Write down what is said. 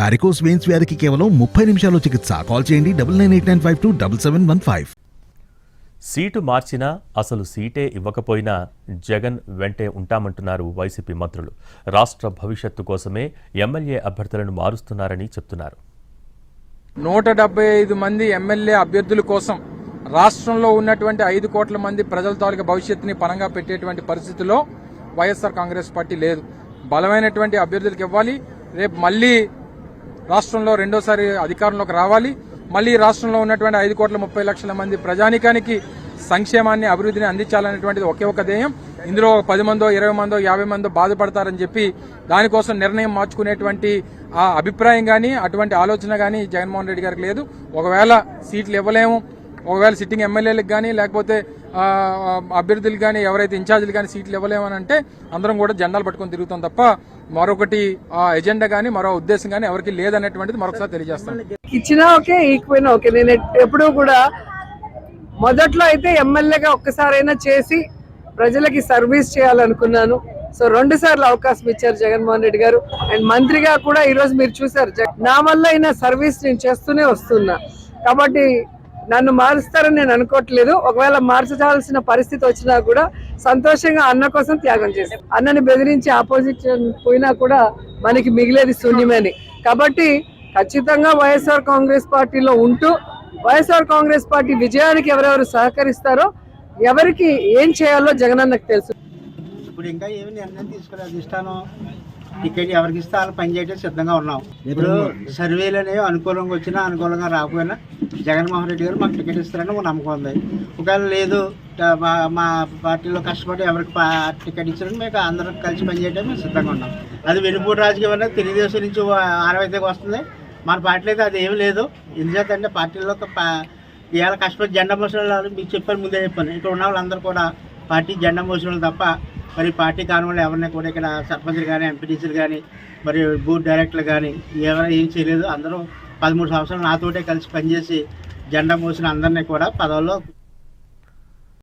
Varicose veins వ్యాధికి కేవలం 30 నిమిషాల్లో చికిత్స. కాల్ చేయండి 9989527715. సీటు మార్చినా అసలు సీటే ఇవ్వకపోయినా జగన్ వెంటే ఉంటామంటున్నారు వైసీపీ మంత్రులు. రాష్ట్ర భవిష్యత్తు కోసమే ఎమ్మెల్యే అభ్యర్థులను మారుస్తున్నారని చెప్తున్నారు. 175 మంది ఎమ్మెల్యే అభ్యర్థుల కోసం రాష్ట్రంలో ఉన్నటువంటి 5 కోట్ల మంది ప్రజల తాలూకా భవిష్యత్తుని పణంగా పెట్టేటువంటి పరిస్థితిలో వైఎస్ఆర్ కాంగ్రెస్ పార్టీ లేదు. బలమైనటువంటి అభ్యర్థులకు ఇవ్వాలి. రేపు మళ్లీ రాష్ట్రంలో రెండోసారి అధికారంలోకి రావాలి. మళ్లీ రాష్ట్రంలో ఉన్నటువంటి 5,30,00,000 మంది ప్రజానికానికి సంక్షేమాన్ని, అభివృద్ధిని అందించాలనేటువంటిది ఒకే ఒక ధ్యేయం. ఇందులో 10 మందో 20 మందో 50 మందో బాధపడతారని చెప్పి దానికోసం నిర్ణయం మార్చుకునేటువంటి ఆ అభిప్రాయం కానీ అటువంటి ఆలోచన కానీ జగన్మోహన్ రెడ్డి గారికి లేదు. ఒకవేళ సీట్లు ఇవ్వలేము, ఒకవేళ సిట్టింగ్ ఎమ్మెల్యేలకు కానీ లేకపోతే అభ్యర్థులకు కానీ ఎవరైతే ఇన్ఛార్జీలు కానీ సీట్లు ఇవ్వలేమని అంటే అందరం కూడా జెండాలు పట్టుకొని తిరుగుతాం తప్ప మరొకటి ఎజెండా కానీ మరో ఉద్దేశం కానీ ఎవరికి లేదనేటువంటిది మరొకసారి తెలియజేస్తాను. ఇచ్చినా ఓకే, ఈకపోయినా ఓకే. నేను ఎప్పుడూ కూడా మొదట్లో అయితే ఎమ్మెల్యేగా ఒక్కసారైనా చేసి ప్రజలకి సర్వీస్ చేయాలనుకున్నాను. సో 2 సార్లు అవకాశం ఇచ్చారు జగన్మోహన్ రెడ్డి గారు. అండ్ మంత్రిగా కూడా ఈరోజు మీరు చూసారు, నా వల్ల అయిన సర్వీస్ నేను చేస్తూనే వస్తున్నా. కాబట్టి నన్ను మారుస్తారని నేను అనుకోవట్లేదు. ఒకవేళ మార్చాల్సిన పరిస్థితి వచ్చినా కూడా సంతోషంగా అన్న కోసం త్యాగం చేస్తాను. అన్నని బెదిరించి ఆపోజిషన్ పోయినా కూడా మనకి మిగిలేది శూన్యమని. కాబట్టి ఖచ్చితంగా వైఎస్ఆర్ కాంగ్రెస్ పార్టీలో ఉంటూ వైఎస్ఆర్ కాంగ్రెస్ పార్టీ విజయానికి ఎవరెవరు సహకరిస్తారో, ఎవరికి ఏం చేయాలో జగనన్నకు తెలుసు. ఇప్పుడు ఇంకా ఏమి నిర్ణయం తీసుకోలేదు. అధిష్టానం టికెట్ ఎవరికి ఇస్తే వాళ్ళు పనిచేయడం సిద్ధంగా ఉన్నాం. ఇప్పుడు సర్వేలు అనేవి అనుకూలంగా వచ్చినా అనుకూలంగా రాకపోయినా జగన్మోహన్ రెడ్డి గారు మాకు టికెట్ ఇస్తారని ఒక నమ్మకం ఉంది. ఒకవేళ లేదు మా పార్టీలో కష్టపడి ఎవరికి టికెట్ ఇచ్చారని మేము అందరం కలిసి పనిచేయడం మేము సిద్ధంగా ఉన్నాం. అది వెనుపూడి రాజకీయం అనేది తెలుగుదేశం నుంచి ఆరవైతేకి వస్తుంది. మన పార్టీలో అయితే అది ఏమి లేదు. ఎందుకంటే పార్టీలో ఇవాళ కష్టపడి జెండా మోసిన వాళ్ళు మీకు చెప్పాను, ముందే చెప్పాను, ఇక్కడ ఉన్న వాళ్ళందరూ కూడా పార్టీ జెండా మోసిన వాళ్ళు తప్ప మరి పార్టీ కాని వాళ్ళు ఎవరిని కూడా ఇక్కడ సర్పంచ్లు కానీ ఎంపీటీసీలు కానీ మరి బూత్ డైరెక్టర్లు కానీ ఎవరైనా ఏం చేయలేదు. అందరూ 13 సంవత్సరాలు నాతోటే కలిసి పనిచేసి జెండా మోసిన అందరినీ కూడా పదవుల్లో